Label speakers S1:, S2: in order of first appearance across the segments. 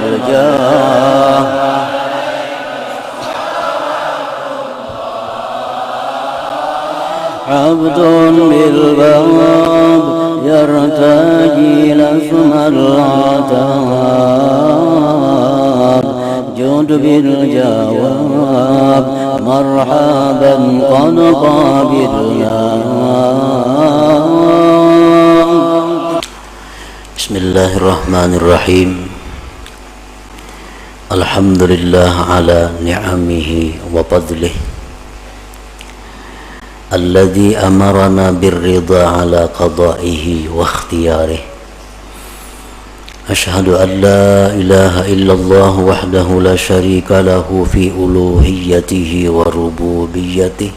S1: بالجاه عبد بالباب يرتجي لسم العتاب جود بالجواب مرحبا قد قابلنا. بسم الله الرحمن الرحيم. الحمد لله على نعمه وفضله الذي أمرنا بالرضا على قضائه واختياره. أشهد أن لا إله إلا الله وحده لا شريك له في ألوهيته وربوبيته،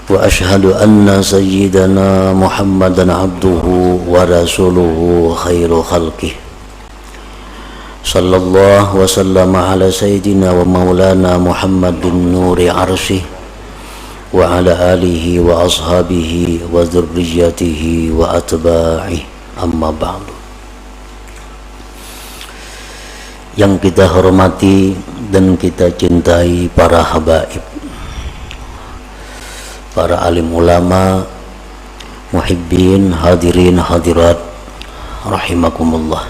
S1: وأشهد أن سيدنا محمدا عبده ورسوله خير خلقه، صلى الله وسلم على سيدنا ومولانا محمد نور عرشه وعلى آله وأصحابه وذريته وأتباعه. أما بعد. Yang kita hormati dan kita cintai para habaib, para alim ulama, muhibbin, hadirin hadirat rahimakumullah.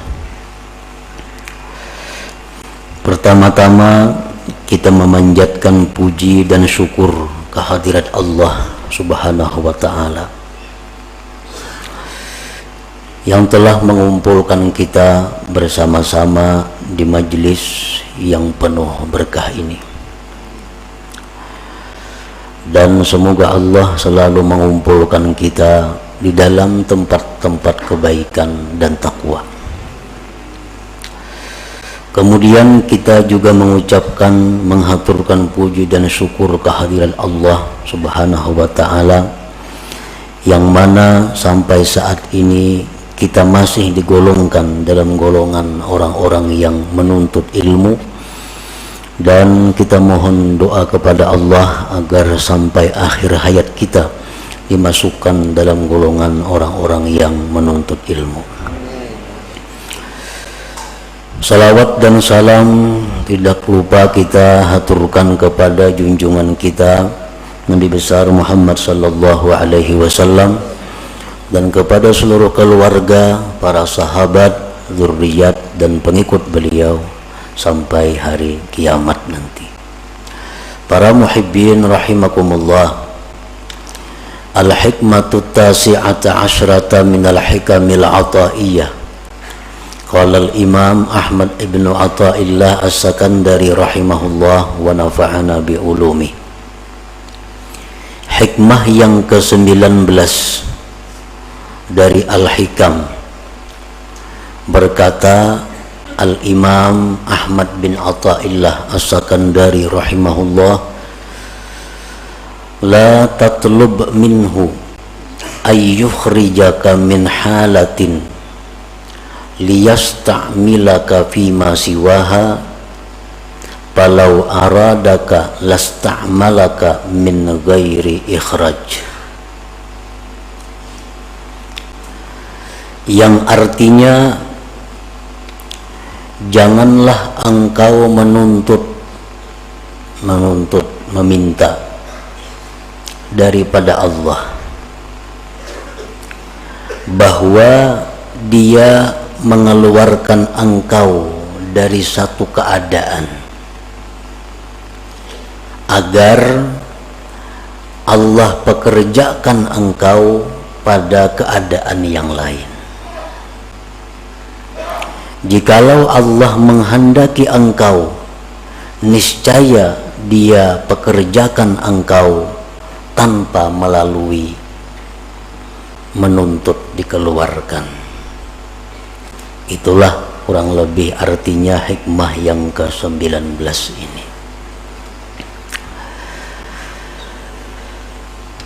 S1: Pertama-tama kita memanjatkan puji dan syukur kehadirat Allah Subhanahu wa ta'ala yang telah mengumpulkan kita bersama-sama di majelis yang penuh berkah ini, dan semoga Allah selalu mengumpulkan kita di dalam tempat-tempat kebaikan dan takwa. Kemudian kita juga mengucapkan, menghaturkan puji dan syukur kehadirat Allah Subhanahu wa ta'ala yang mana sampai saat ini kita masih digolongkan dalam golongan orang-orang yang menuntut ilmu, dan kita mohon doa kepada Allah agar sampai akhir hayat kita dimasukkan dalam golongan orang-orang yang menuntut ilmu. Salawat dan salam tidak lupa kita haturkan kepada junjungan kita Nabi besar Muhammad sallallahu alaihi wasallam, dan kepada seluruh keluarga, para sahabat, zuriat dan pengikut beliau sampai hari kiamat nanti. Para muhibbin rahimakumullah, al-hikmatu tasi'ata asyrata minal hikamil ataiyah. Qala al-imam Ahmad ibn Athaillah as-Sakandari rahimahullah wa nafa'ana bi ulumi. Hikmah yang ke-19 dari Al-Hikam, berkata Al-Imam Ahmad bin Athaillah As-Sakandari rahimahullah, la tatlub minhu ayyukhrijaka min halatin liyasta'milaka fima siwaha falau aradaka lasta'malaka min ghairi ikhraj. Yang artinya, janganlah engkau meminta daripada Allah bahwa Dia mengeluarkan engkau dari satu keadaan agar Allah pekerjakan engkau pada keadaan yang lain. Jikalau Allah menghendaki engkau, niscaya Dia pekerjakan engkau tanpa melalui menuntut dikeluarkan. Itulah kurang lebih artinya hikmah yang ke-19 ini.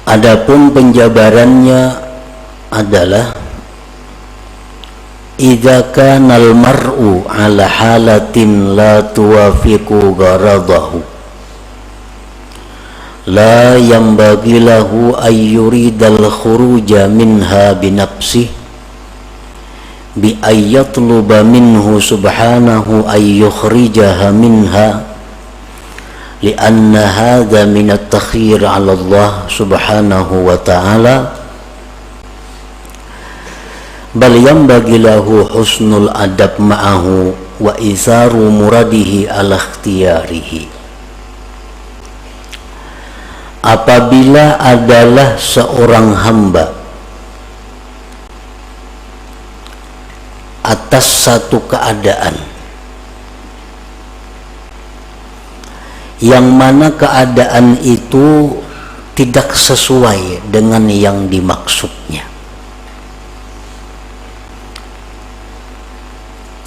S1: Adapun penjabarannya adalah idza kana al-mar'u ala halatin la tuwafiqu gharadahu la yanbaghi lahu ay yuridal khuruja minha binafsihi bi ayyatluba minhu subhanahu ay yukhrijaha minha lianna hadha min at-takhir 'ala Allah subhanahu wa ta'ala bal yanbaghi lahu husnul adab ma'ahu wa isaru muradihi ala ikhtiyarihi. Apabila adalah seorang hamba atas satu keadaan yang mana keadaan itu tidak sesuai dengan yang dimaksudnya,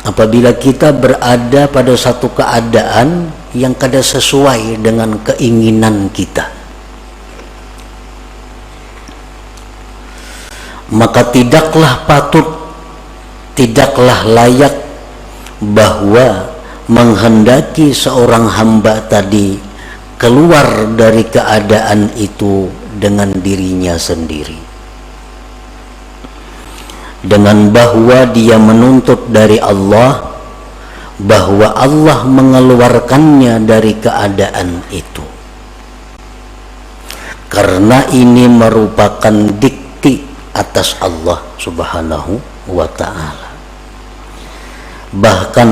S1: apabila kita berada pada satu keadaan yang kada sesuai dengan keinginan kita, maka tidaklah patut, tidaklah layak bahwa menghendaki seorang hamba tadi keluar dari keadaan itu dengan dirinya sendiri, dengan bahwa dia menuntut dari Allah bahwa Allah mengeluarkannya dari keadaan itu, karena ini merupakan dikti atas Allah subhanahu wa ta'ala. Bahkan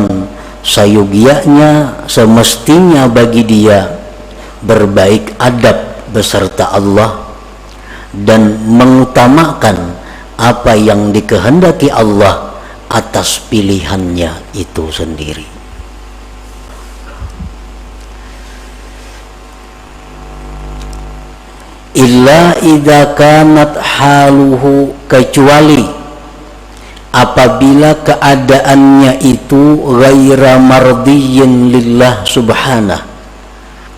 S1: sayogianya semestinya bagi dia berbaik adab beserta Allah dan mengutamakan apa yang dikehendaki Allah atas pilihannya itu sendiri. Illa idza kanat haluhu, kecuali apabila keadaannya itu ghaira mardiyyin lillah subhanah,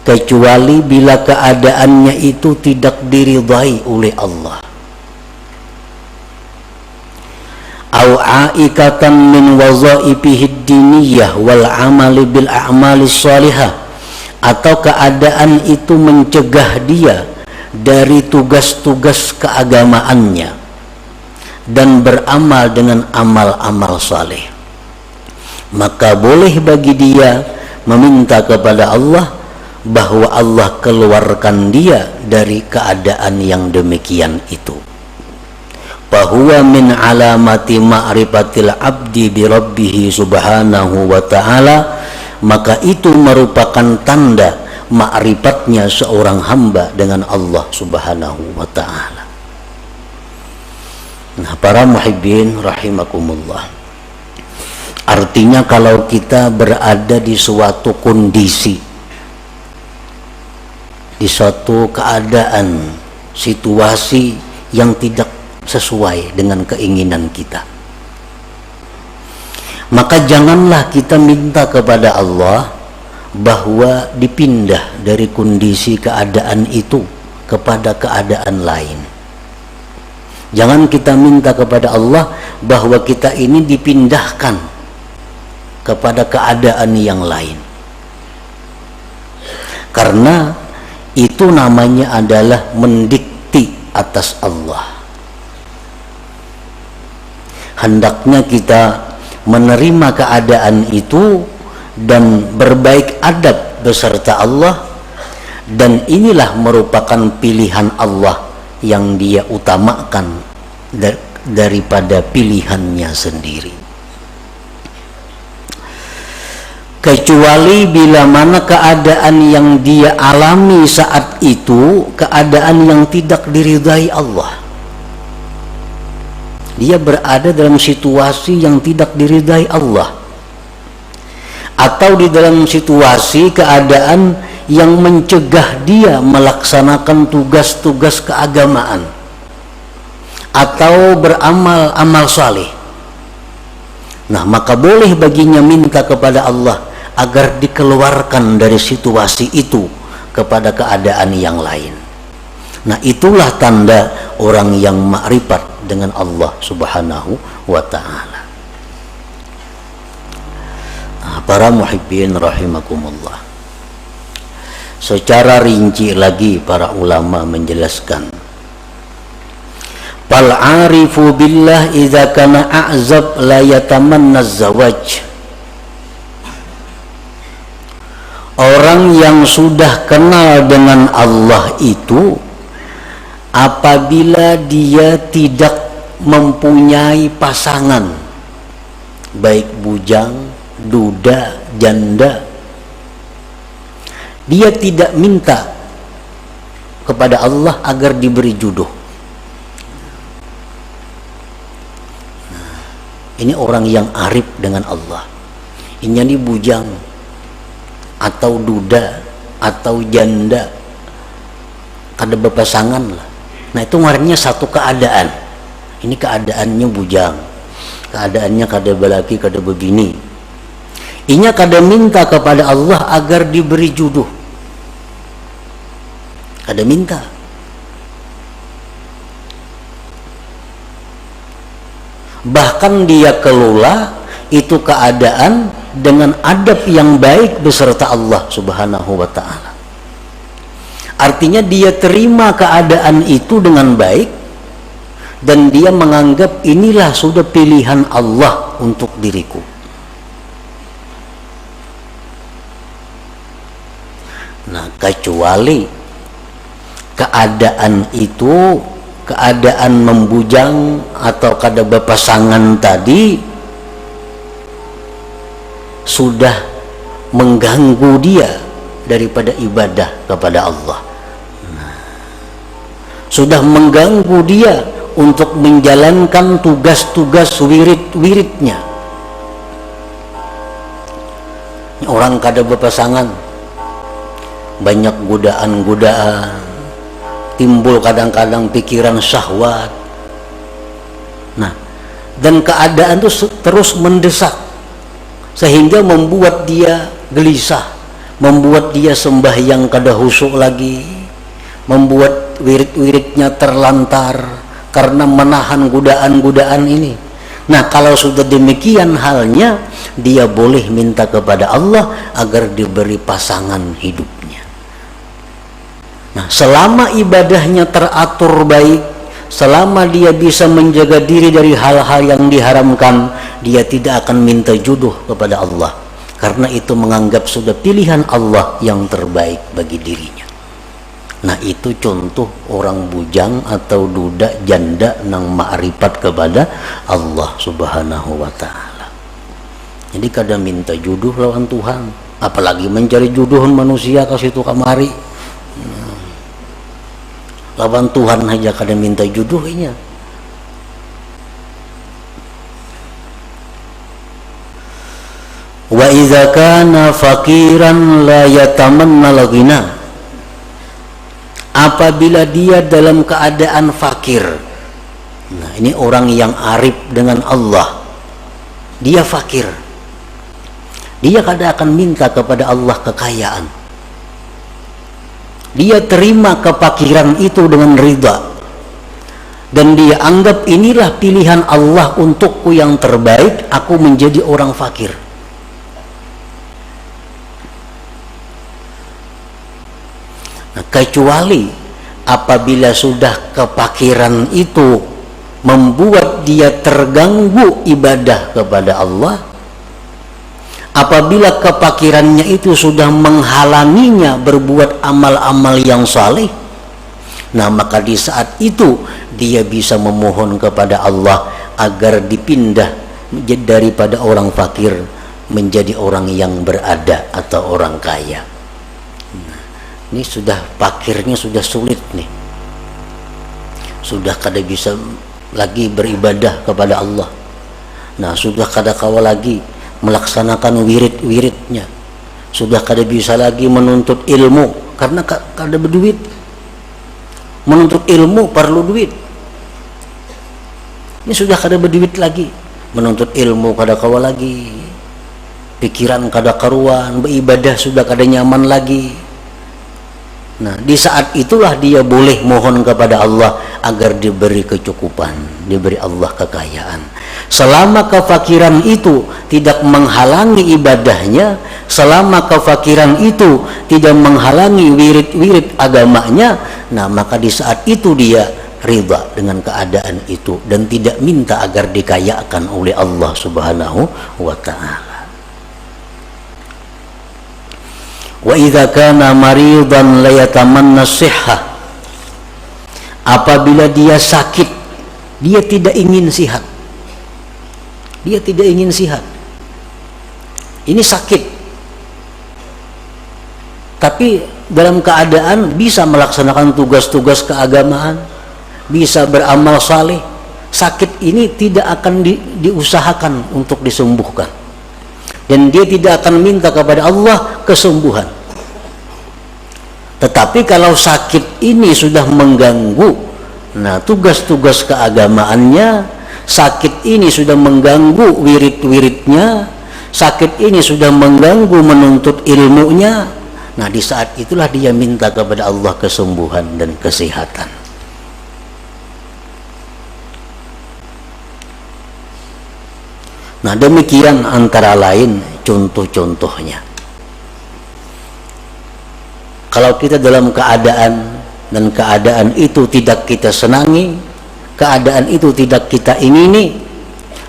S1: kecuali bila keadaannya itu tidak diridhai oleh Allah, au aikatan min wazaifihi diniyah wal amali bil a'malis salihah, atau keadaan itu mencegah dia dari tugas-tugas keagamaannya dan beramal dengan amal-amal saleh, maka boleh bagi dia meminta kepada Allah bahwa Allah keluarkan dia dari keadaan yang demikian itu. Fahuwa min alamati ma'rifatil abdi bi rabbih subhanahu wa ta'ala, maka itu merupakan tanda ma'rifatnya seorang hamba dengan Allah subhanahu wa ta'ala. Nah, para muhibbin rahimakumullah, artinya kalau kita berada di suatu kondisi, di suatu keadaan, situasi yang tidak sesuai dengan keinginan kita, maka janganlah kita minta kepada Allah bahwa dipindah dari kondisi keadaan itu kepada keadaan lain. Jangan kita minta kepada Allah bahwa kita ini dipindahkan kepada keadaan yang lain, karena itu namanya adalah mendikti atas Allah. Hendaknya kita menerima keadaan itu dan berbaik adab beserta Allah, dan inilah merupakan pilihan Allah yang dia utamakan daripada pilihannya sendiri. Kecuali bila mana keadaan yang dia alami saat itu keadaan yang tidak diridhai Allah, dia berada dalam situasi yang tidak diridhai Allah, atau di dalam situasi keadaan yang mencegah dia melaksanakan tugas-tugas keagamaan atau beramal amal saleh. Nah, maka boleh baginya minta kepada Allah agar dikeluarkan dari situasi itu kepada keadaan yang lain. Nah, itulah tanda orang yang ma'rifat dengan Allah subhanahu wa ta'ala. Nah, para muhibbin rahimakumullah, secara rinci lagi para ulama menjelaskan fal arifu billah idza kana a'zab la yatamanna zawaj. Orang yang sudah kenal dengan Allah itu, apabila dia tidak mempunyai pasangan, baik bujang, duda, janda, dia tidak minta kepada Allah agar diberi jodoh. Nah, ini orang yang arif dengan Allah. Ini bujang atau duda atau janda, kada berpasangan lah. Nah itu ngarannya satu keadaan. Ini keadaannya bujang, keadaannya kada balaki, kada bebini. Inya kada minta kepada Allah agar diberi jodoh, kada minta. Bahkan dia kelola itu keadaan dengan adab yang baik beserta Allah Subhanahu wa ta'ala. Artinya dia terima keadaan itu dengan baik, dan dia menganggap inilah sudah pilihan Allah untuk diriku. Nah, kecuali keadaan itu, keadaan membujang atau kada berpasangan tadi sudah mengganggu dia daripada ibadah kepada Allah. Sudah mengganggu dia untuk menjalankan tugas-tugas wirid-wiridnya. Orang kada berpasangan, banyak godaan-godaan, timbul kadang-kadang pikiran syahwat. Nah, dan keadaan itu terus mendesak sehingga membuat dia gelisah, membuat dia sembahyang kada khusyuk lagi, membuat wirid-wiridnya terlantar karena menahan godaan-godaan ini. Nah, kalau sudah demikian halnya, dia boleh minta kepada Allah agar diberi pasangan hidupnya. Nah, selama ibadahnya teratur baik, selama dia bisa menjaga diri dari hal-hal yang diharamkan, dia tidak akan minta jodoh kepada Allah, karena itu menganggap sudah pilihan Allah yang terbaik bagi dirinya. Nah, itu contoh orang bujang atau duda janda nang ma'rifat kepada Allah Subhanahu wa ta'ala. Jadi kadang minta jodoh lawan Tuhan, apalagi mencari jodoh manusia ke situ kamari. Lawan Tuhan aja kadang minta jodohnya. Wa idza kana faqiran la yatamanna al-ghina. Apabila dia dalam keadaan fakir. Nah, ini orang yang arif dengan Allah. Dia fakir. Dia kada akan minta kepada Allah kekayaan. Dia terima kefakiran itu dengan ridha, dan dia anggap inilah pilihan Allah untukku yang terbaik, aku menjadi orang fakir. Nah, kecuali apabila sudah kefakiran itu membuat dia terganggu ibadah kepada Allah, apabila kefakirannya itu sudah menghalanginya berbuat amal-amal yang saleh, nah maka di saat itu dia bisa memohon kepada Allah agar dipindah daripada orang fakir menjadi orang yang berada atau orang kaya. Nah, ini sudah fakirnya sudah sulit nih, sudah kada bisa lagi beribadah kepada Allah. Nah, sudah kada kawa lagi melaksanakan wirid-wiridnya, sudah kada bisa lagi menuntut ilmu karena kada berduit. Menuntut ilmu perlu duit. Ini sudah kada berduit lagi, menuntut ilmu kada kawa lagi, pikiran kada karuan, beribadah sudah kada nyaman lagi. Nah, di saat itulah dia boleh mohon kepada Allah agar diberi kecukupan, diberi Allah kekayaan. Selama kefakiran itu tidak menghalangi ibadahnya, selama kefakiran itu tidak menghalangi wirid-wirid agamanya, nah maka di saat itu dia ridha dengan keadaan itu dan tidak minta agar dikayakan oleh Allah Subhanahu wa ta'ala. Wa idza kana maridan la yatamanna sihhah, apabila dia sakit dia tidak ingin sihat, dia tidak ingin sihat. Ini sakit tapi dalam keadaan bisa melaksanakan tugas-tugas keagamaan, bisa beramal saleh. Sakit ini tidak akan diusahakan untuk disembuhkan, dan dia tidak akan minta kepada Allah kesembuhan. Tetapi kalau sakit ini sudah mengganggu, nah tugas-tugas keagamaannya, sakit ini sudah mengganggu wirid-wiridnya, sakit ini sudah mengganggu menuntut ilmunya, nah di saat itulah dia minta kepada Allah kesembuhan dan kesehatan. Nah demikian antara lain contoh-contohnya. Kalau kita dalam keadaan dan keadaan itu tidak kita senangi, keadaan itu tidak kita ingini,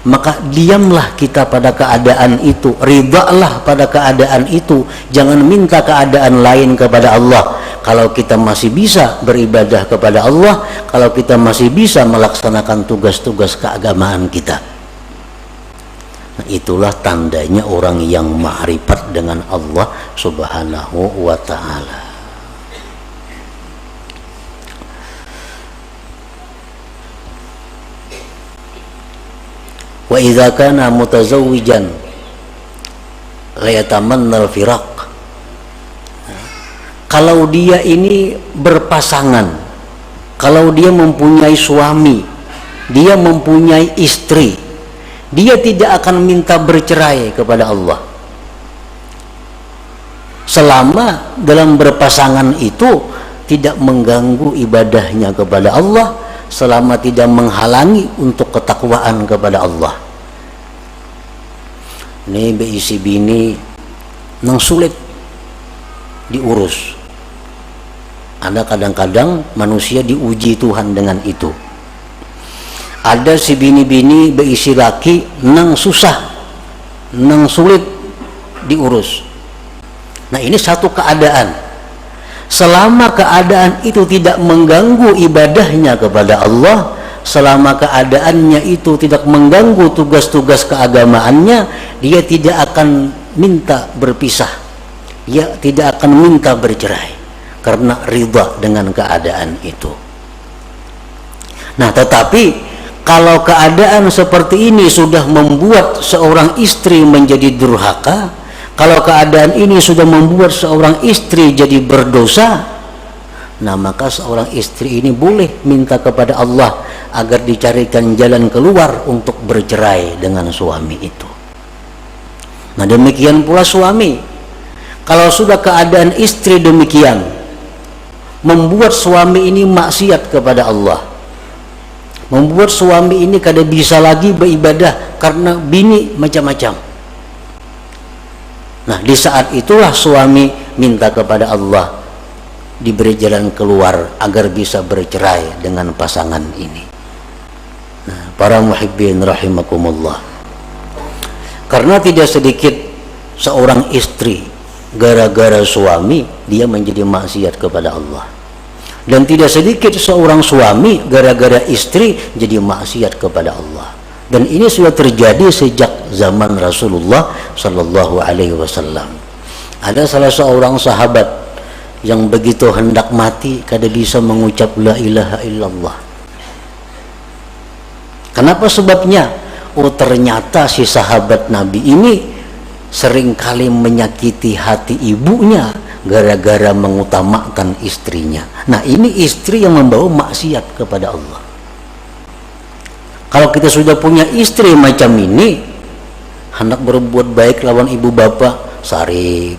S1: maka diamlah kita pada keadaan itu, ridhalah pada keadaan itu, jangan minta keadaan lain kepada Allah. Kalau kita masih bisa beribadah kepada Allah, kalau kita masih bisa melaksanakan tugas-tugas keagamaan kita, nah, itulah tandanya orang yang ma'rifat dengan Allah Subhanahu wa ta'ala. Wa idza kana mutazawwijan la yatamanna al-firaq, kalau dia ini berpasangan, kalau dia mempunyai suami, dia mempunyai istri, dia tidak akan minta bercerai kepada Allah selama dalam berpasangan itu tidak mengganggu ibadahnya kepada Allah, selama tidak menghalangi untuk ketakwaan kepada Allah. Ini beisi bini nang sulit diurus. Ada kadang-kadang manusia diuji Tuhan dengan itu. Ada si bini-bini beisi laki nang susah, nang sulit diurus. Nah ini satu keadaan. Selama keadaan itu tidak mengganggu ibadahnya kepada Allah, selama keadaannya itu tidak mengganggu tugas-tugas keagamaannya, dia tidak akan minta berpisah, dia tidak akan minta bercerai karena ridha dengan keadaan itu. Nah tetapi kalau keadaan seperti ini sudah membuat seorang istri menjadi durhaka, kalau keadaan ini sudah membuat seorang istri jadi berdosa, nah maka seorang istri ini boleh minta kepada Allah agar dicarikan jalan keluar untuk bercerai dengan suami itu. Nah demikian pula suami, kalau sudah keadaan istri demikian membuat suami ini maksiat kepada Allah, membuat suami ini kada bisa lagi beribadah karena bini macam-macam, nah di saat itulah suami minta kepada Allah diberi jalan keluar agar bisa bercerai dengan pasangan ini. Nah, para muhibbin rahimakumullah, karena tidak sedikit seorang istri gara-gara suami dia menjadi maksiat kepada Allah, dan tidak sedikit seorang suami gara-gara istri jadi maksiat kepada Allah. Dan ini sudah terjadi sejak zaman Rasulullah Sallallahu Alaihi Wasallam. Ada salah seorang sahabat yang begitu hendak mati kada bisa mengucap la ilaha illallah. Kenapa sebabnya? Oh ternyata si sahabat Nabi ini seringkali menyakiti hati ibunya gara-gara mengutamakan istrinya. Nah ini istri yang membawa maksiat kepada Allah. Kalau kita sudah punya istri macam ini, hendak berbuat baik lawan ibu bapak, sarik.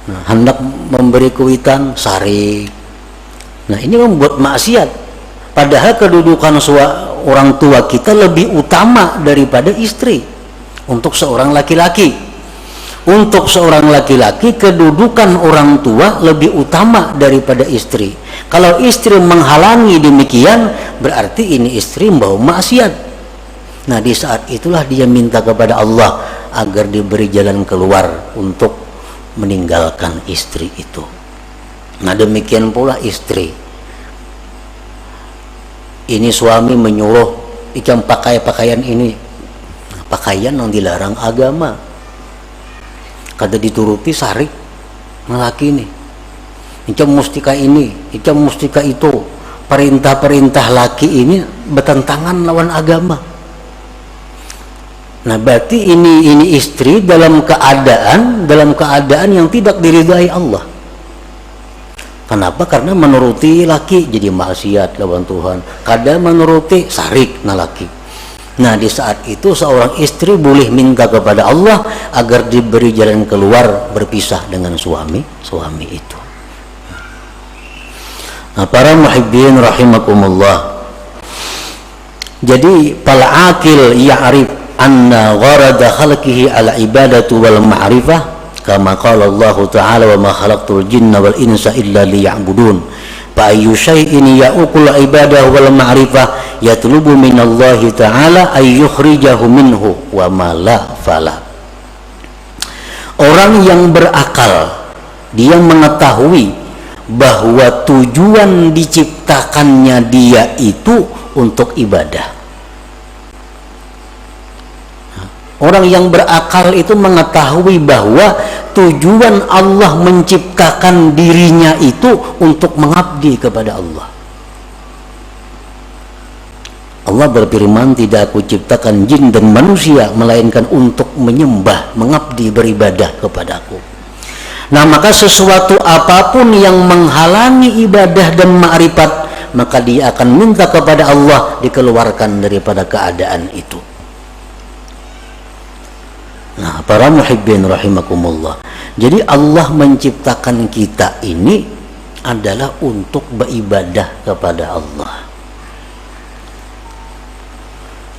S1: Nah, hendak memberi kuitan, sarik. Nah ini membuat maksiat. Padahal kedudukan orang tua kita lebih utama daripada istri untuk seorang laki-laki. Untuk seorang laki-laki, kedudukan orang tua lebih utama daripada istri. Kalau istri menghalangi demikian, berarti ini istri membawa maksiat. Nah, di saat itulah dia minta kepada Allah agar diberi jalan keluar untuk meninggalkan istri itu. Nah, demikian pula istri. Ini suami menyuruh ikan pakai pakaian ini, pakaian yang dilarang agama. Kada dituruti sarik laki ini, icam mustika ini, icam mustika itu. Perintah-perintah laki ini bertentangan lawan agama. Nah, berarti ini istri dalam keadaan yang tidak diridhai Allah. Kenapa? Karena menuruti laki jadi maksiat lawan Tuhan. Kada menuruti sarik na laki. Nah, di saat itu seorang istri boleh minta kepada Allah agar diberi jalan keluar berpisah dengan suami itu. Nah, para muhibbin rahimakumullah. Jadi fal aqil ya'rif anna gharada khalqihi ala ibadatu wal ma'rifah kama qala Allah ta'ala wa ma khalaqtul jinna wal insa illa liya'budun. Fa ayyu syai'in ya'uqul ibadah wal ma'rifah yatlubu minallahi ta'ala ay yukhrijahu minhu wa ma la fala. Orang yang berakal, dia mengetahui bahwa tujuan diciptakannya dia itu untuk ibadah. Orang yang berakal itu mengetahui bahwa tujuan Allah menciptakan dirinya itu untuk mengabdi kepada Allah. Allah berfirman, tidak aku ciptakan jin dan manusia melainkan untuk menyembah, mengabdi, beribadah kepadaku. Nah, maka sesuatu apapun yang menghalangi ibadah dan ma'rifat, maka dia akan minta kepada Allah dikeluarkan daripada keadaan itu. Nah, para muhibbin rahimakumullah. Jadi Allah menciptakan kita ini adalah untuk beribadah kepada Allah.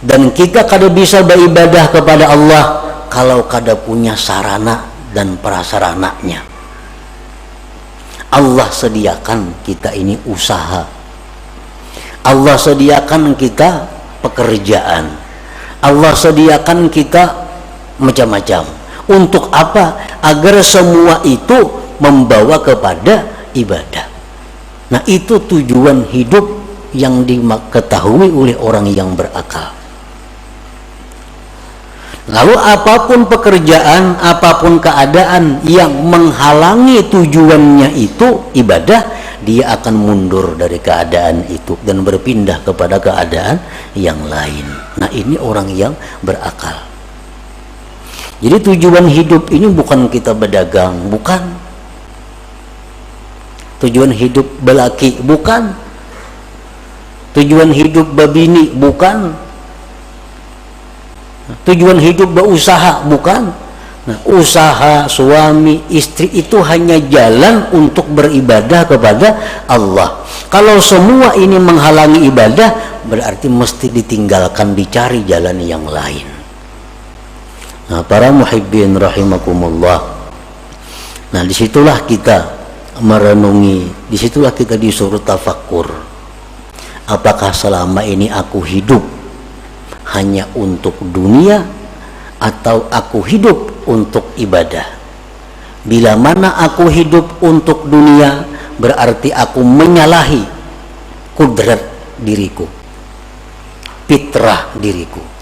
S1: Dan kita kada bisa beribadah kepada Allah kalau kada punya sarana dan prasarananya. Allah sediakan kita ini usaha. Allah sediakan kita pekerjaan. Allah sediakan kita macam-macam. Untuk apa? Agar semua itu membawa kepada ibadah. Nah, itu tujuan hidup yang diketahui oleh orang yang berakal. Lalu apapun pekerjaan, apapun keadaan yang menghalangi tujuannya itu ibadah, dia akan mundur dari keadaan itu dan berpindah kepada keadaan yang lain. Nah, ini orang yang berakal. Jadi tujuan hidup ini bukan kita berdagang, bukan. Tujuan hidup belaki, bukan. Tujuan hidup babini, bukan. Tujuan hidup berusaha, bukan. Nah, usaha suami istri itu hanya jalan untuk beribadah kepada Allah. Kalau semua ini menghalangi ibadah, berarti mesti ditinggalkan, dicari jalan yang lain. Nah, para muhibbin rahimakumullah. Nah, disitulah kita merenungi, disitulah kita disuruh tafakkur. Apakah selama ini aku hidup hanya untuk dunia atau aku hidup untuk ibadah? Bila mana aku hidup untuk dunia, berarti aku menyalahi kudrat diriku, fitrah diriku.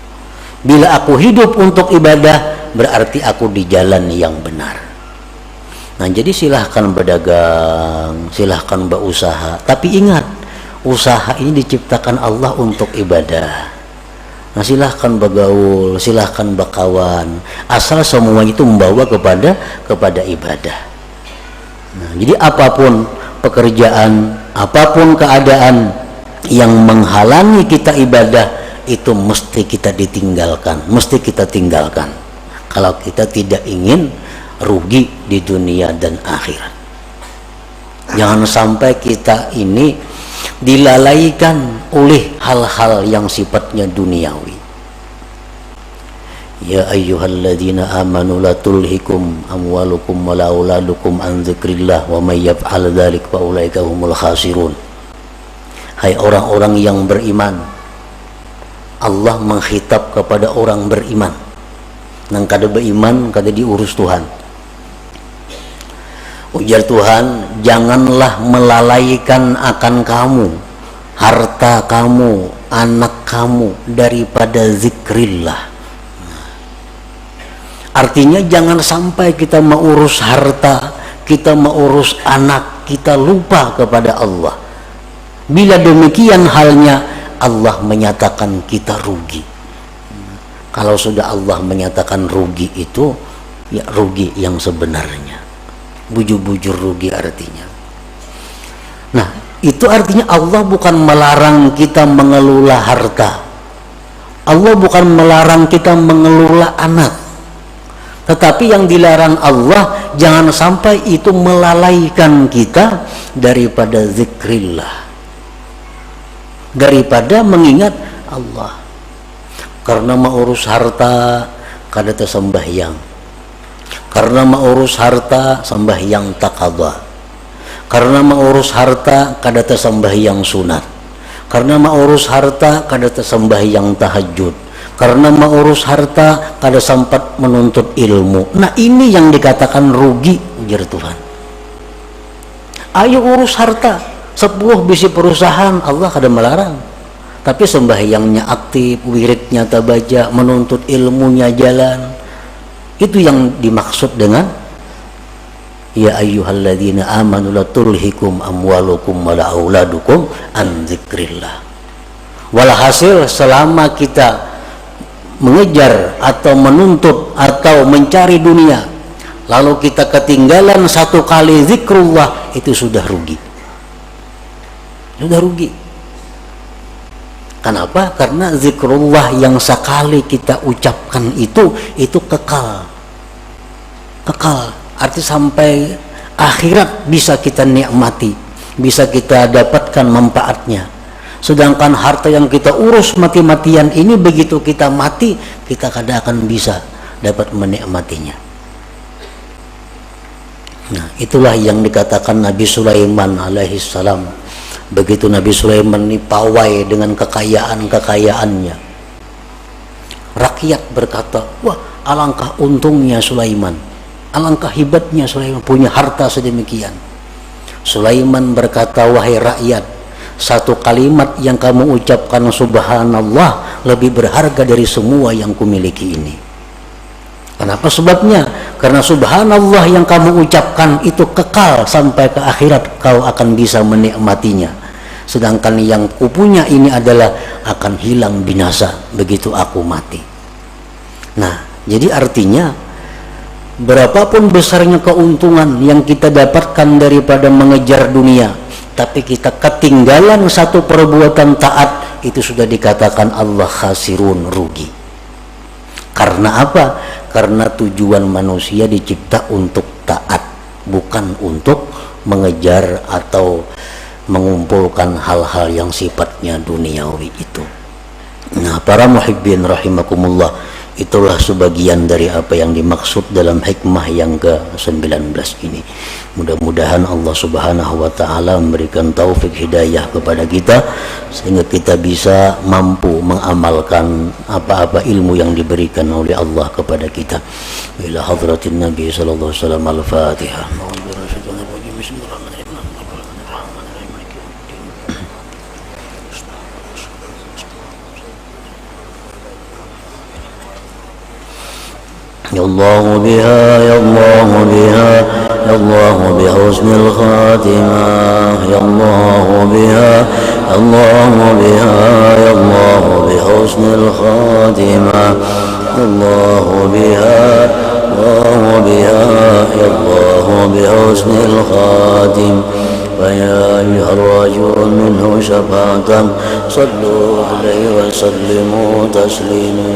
S1: Bila aku hidup untuk ibadah, berarti aku di jalan yang benar. Nah, jadi silahkan berdagang, silahkan berusaha, tapi ingat, usaha ini diciptakan Allah untuk ibadah. Nah, silahkan bergaul, silahkan berkawan, asal semua itu membawa kepada ibadah. Nah, jadi apapun pekerjaan, apapun keadaan yang menghalangi kita ibadah, itu mesti kita ditinggalkan, mesti kita tinggalkan kalau kita tidak ingin rugi di dunia dan akhirat. Jangan sampai kita ini dilalaikan oleh hal-hal yang sifatnya duniawi. Ya ayyuhalladzina amanu la tulhikum amwalukum wala auladukum an dzikrillah wa may yaf'al dzalik fa ulaika humul khasirun. Hai orang-orang yang beriman, Allah menghitab kepada orang beriman. Nang kada beriman kada diurus Tuhan. Ujar Tuhan, janganlah melalaikan akan kamu, harta kamu, anak kamu daripada zikrillah. Artinya jangan sampai kita mengurus harta, kita mengurus anak, kita lupa kepada Allah. Bila demikian halnya, Allah menyatakan kita rugi. Kalau sudah Allah menyatakan rugi itu, ya rugi yang sebenarnya. Bujur-bujur rugi artinya. Nah, itu artinya Allah bukan melarang kita mengelola harta. Allah bukan melarang kita mengelola anak. Tetapi yang dilarang Allah, jangan sampai itu melalaikan kita daripada zikrillah, daripada mengingat Allah. Karena mengurus harta kada tersembahyang, karena mengurus harta sembahyang taqadha, karena mengurus harta kada tersembahyang sunat, karena mengurus harta kada tersembahyang tahajud, karena mengurus harta kada sempat menuntut ilmu. Nah, ini yang dikatakan rugi, ujar Tuhan. Ayo urus harta, 10 bisi perusahaan, Allah kada melarang. Tapi sembahyangnya aktif, wiridnya tabaja, menuntut ilmunya jalan. Itu yang dimaksud dengan ya ayyuhalladzina amanu la tulhikum amwalukum wala auladukum an dzikrillah. Walhasil selama kita mengejar atau menuntut atau mencari dunia, lalu kita ketinggalan satu kali zikrullah, itu sudah rugi. Sudah rugi. Kenapa? Karena zikrullah yang sekali kita ucapkan itu kekal. Kekal, arti sampai akhirat bisa kita nikmati, bisa kita dapatkan manfaatnya. Sedangkan harta yang kita urus mati-matian ini, begitu kita mati, kita kada akan bisa dapat menikmatinya. Nah, itulah yang dikatakan Nabi Sulaiman alaihissalam. Begitu Nabi Sulaiman ini pawai dengan kekayaan-kekayaannya, rakyat berkata, wah alangkah untungnya Sulaiman, alangkah hebatnya Sulaiman punya harta sedemikian. Sulaiman berkata, wahai rakyat, satu kalimat yang kamu ucapkan subhanallah lebih berharga dari semua yang kumiliki ini. Kenapa sebabnya? Karena subhanallah yang kamu ucapkan itu kekal sampai ke akhirat, kau akan bisa menikmatinya. Sedangkan yang kupunya ini adalah akan hilang binasa begitu aku mati. Nah, jadi artinya berapapun besarnya keuntungan yang kita dapatkan daripada mengejar dunia, tapi kita ketinggalan satu perbuatan taat, itu sudah dikatakan Allah khasirun, rugi. Karena apa? Karena tujuan manusia dicipta untuk taat, bukan untuk mengejar atau mengumpulkan hal-hal yang sifatnya duniawi itu. Nah, para muhibbin rahimakumullah, itulah sebagian dari apa yang dimaksud dalam hikmah yang ke-19 ini. Mudah-mudahan Allah Subhanahu wa taala memberikan taufik hidayah kepada kita sehingga kita bisa mampu mengamalkan apa-apa ilmu yang diberikan oleh Allah kepada kita. Ila hadratin Nabi sallallahu alaihi wasallam. Al-Fatihah. يا الله بها يا الله بها يا الله بحسن الخاتمة يا الله بها يا الله بها يا الله بحسن الخاتمة يا الله بها الله بها يا الله بحسن الخاتم فيا أيها الرجل منه شفاعة صلوا عليه وسلموا تسليما.